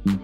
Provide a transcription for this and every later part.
What's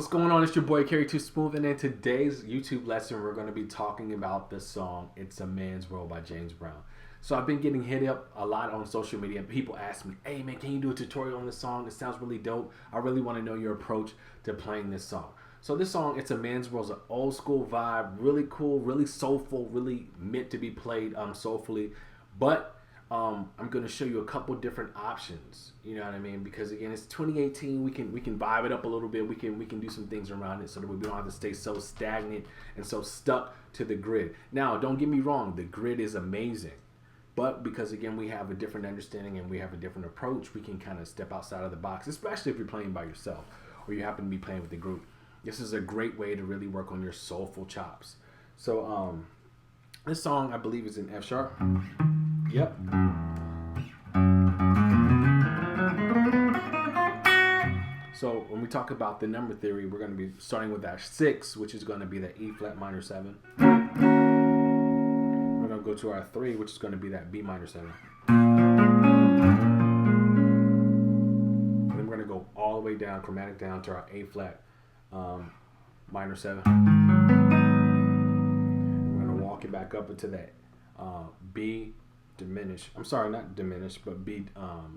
going on? It's your boy Kerry Too Smooth, and in today's YouTube lesson, we're going to be talking about the song "It's a Man's World" by James Brown. So I've been getting hit up a lot on social media. People ask me, "Hey man, can you do a tutorial on this song? It sounds really dope. I really want to know your approach to playing this song." So this song, "It's a Man's World," is an old school vibe, really cool, really soulful, really meant to be played soulfully, but I'm going to show you a couple different options. You know what I mean? Because again, it's 2018. We can vibe it up a little bit. We can do some things around it so that we don't have to stay so stagnant and so stuck to the grid. Now, don't get me wrong. The grid is amazing, but because again we have a different understanding and we have a different approach, we can kind of step outside of the box, especially if you're playing by yourself or you happen to be playing with the group. This is a great way to really work on your soulful chops. So this song, I believe, is in F sharp. Yep. So when we talk about the number theory, we're going to be starting with that 6, which is going to be the E flat minor 7. We're going to go to our 3, which is going to be that B minor 7. And then we're going to go all the way down, chromatic down to our A flat minor 7. And we're going to walk it back up into that B diminished. I'm sorry, not diminished, but B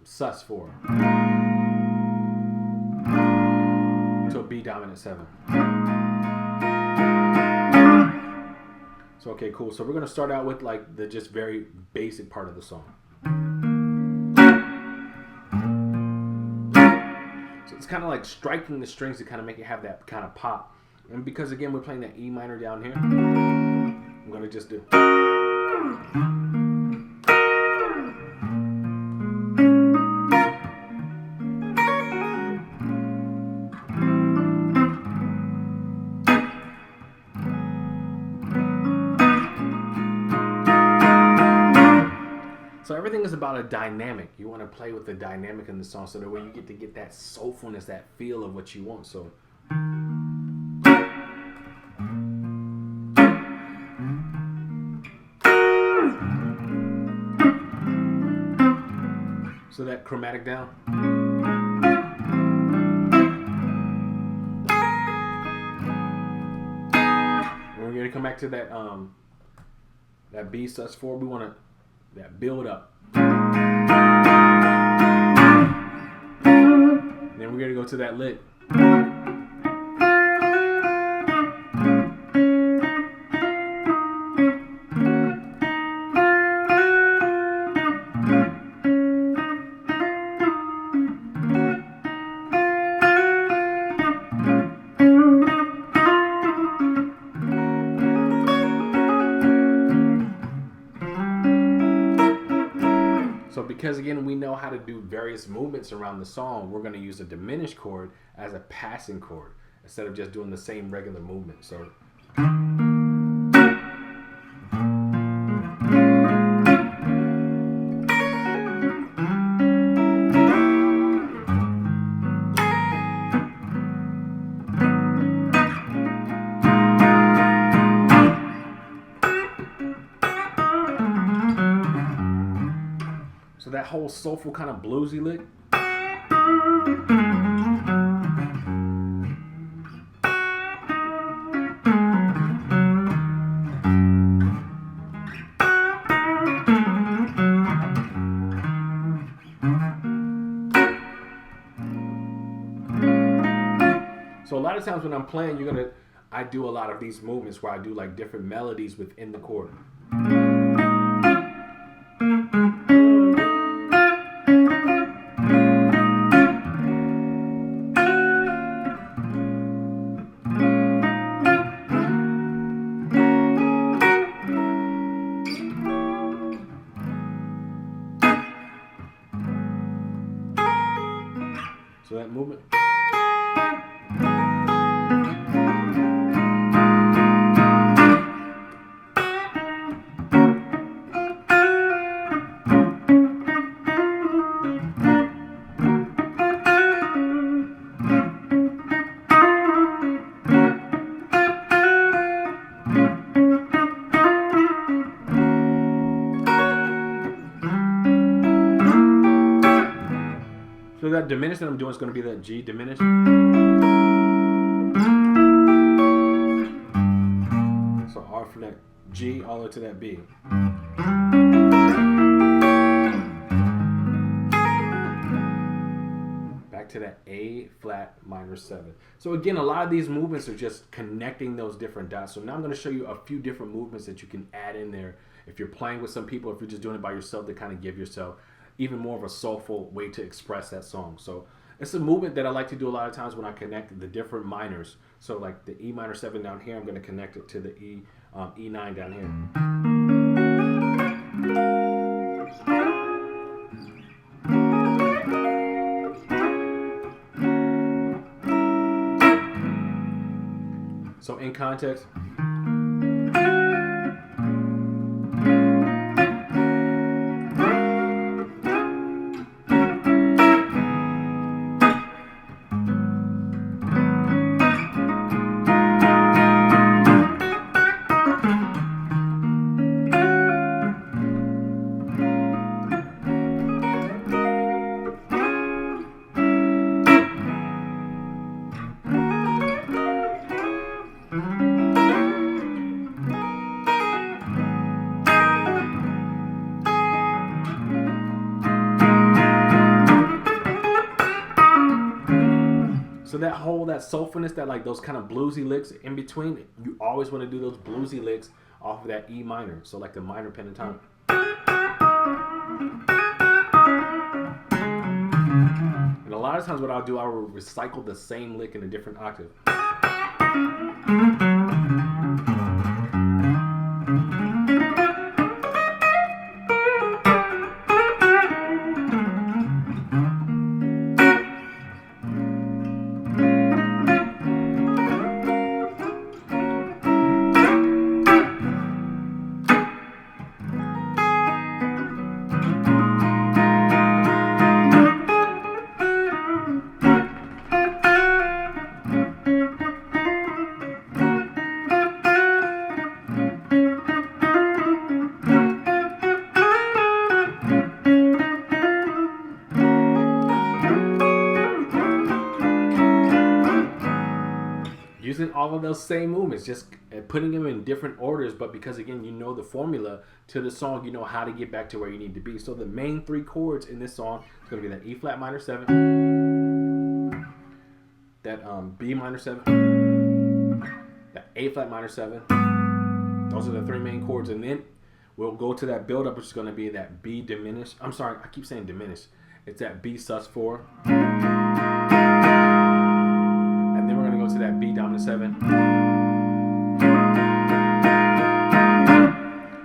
sus 4. To a B dominant 7. So okay, cool. So we're gonna start out with like the just very basic part of the song. So it's kind of like striking the strings to kind of make it have that kind of pop. And because again we're playing that E minor down here, I'm gonna just do. So everything is about a dynamic. You want to play with the dynamic in the song so that way you get to get that soulfulness, that feel of what you want. So that chromatic down. And we're gonna come back to that that B sus 4. We want to that build up. And then we're going to go to that lick. So because again we know how to do various movements around the song, we're going to use a diminished chord as a passing chord instead of just doing the same regular movement. So that whole soulful kind of bluesy lick. So a lot of times when I'm playing, I do a lot of these movements where I do like different melodies within the chord. So that movement. diminished that I'm doing is going to be that G diminished. So R from that G all the way to that B. Back to that A flat minor 7. So again, a lot of these movements are just connecting those different dots. So now I'm going to show you a few different movements that you can add in there if you're playing with some people, if you're just doing it by yourself, to kind of give yourself even more of a soulful way to express that song. So it's a movement that I like to do a lot of times when I connect the different minors. So like the E minor 7 down here, I'm going to connect it to the E9 down here. So in context, so that soulfulness, that like those kind of bluesy licks in between, you always want to do those bluesy licks off of that E minor. So like the minor pentatonic. And a lot of times what I'll do, I will recycle the same lick in a different octave. Using all of those same movements, just putting them in different orders, but because again, you know the formula to the song, you know how to get back to where you need to be. So the main 3 chords in this song is going to be that E flat minor 7, that B minor 7, that A flat minor 7. Those are the 3 main chords, and then we'll go to that build up, which is going to be that B diminished. I'm sorry, I keep saying diminished. It's that B sus4. To that B dominant 7,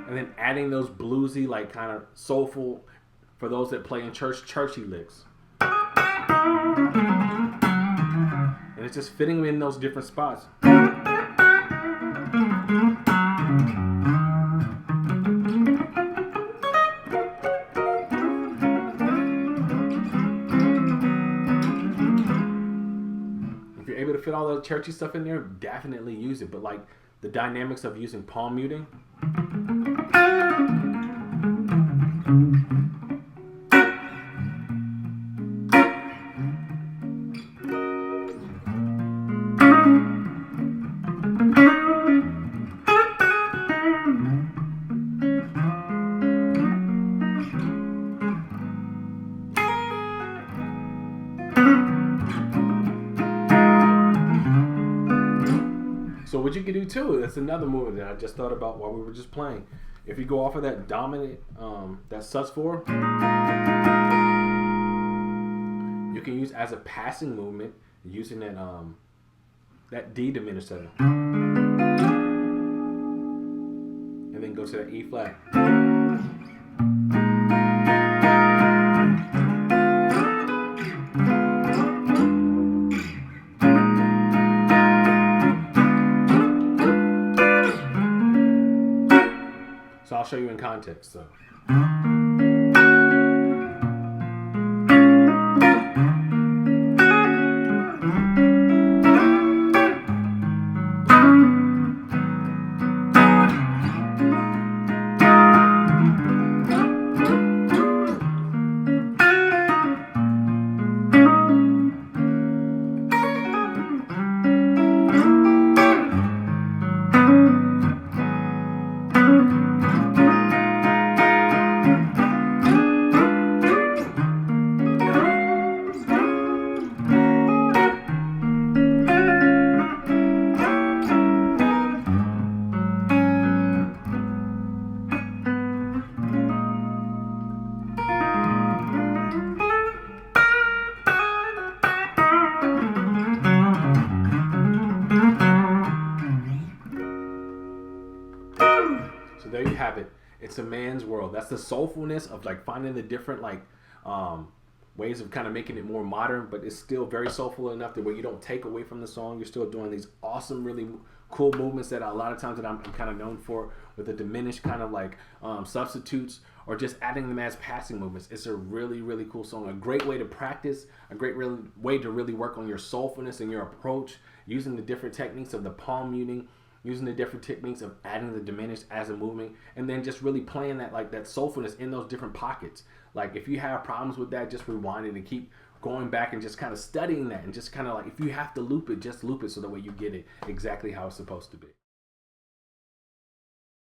and then adding those bluesy, like kind of soulful, for those that play in church, churchy licks, and it's just fitting them in those different spots. To fit all the churchy stuff in there, definitely use it. But like the dynamics of using palm muting, so what you can do too, that's another movement that I just thought about while we were just playing. If you go off of that dominant, that sus4, you can use as a passing movement using that that D diminished 7, and then go to that E flat. So I'll show you in context. So. So there you have it. It's a man's world. That's the soulfulness of like finding the different like um, ways of kind of making it more modern, but it's still very soulful enough that where you don't take away from the song. You're still doing these awesome, really cool movements that a lot of times that I'm kind of known for with the diminished kind of like substitutes or just adding them as passing movements. It's a really, really cool song. A great way to practice, a great really way to really work on your soulfulness and your approach, using the different techniques of the palm muting, using the different techniques of adding the diminished as a movement, and then just really playing that like that soulfulness in those different pockets. Like if you have problems with that, just rewind it and keep going back and just kind of studying that and just kind of like if you have to loop it, just loop it so that way you get it exactly how it's supposed to be.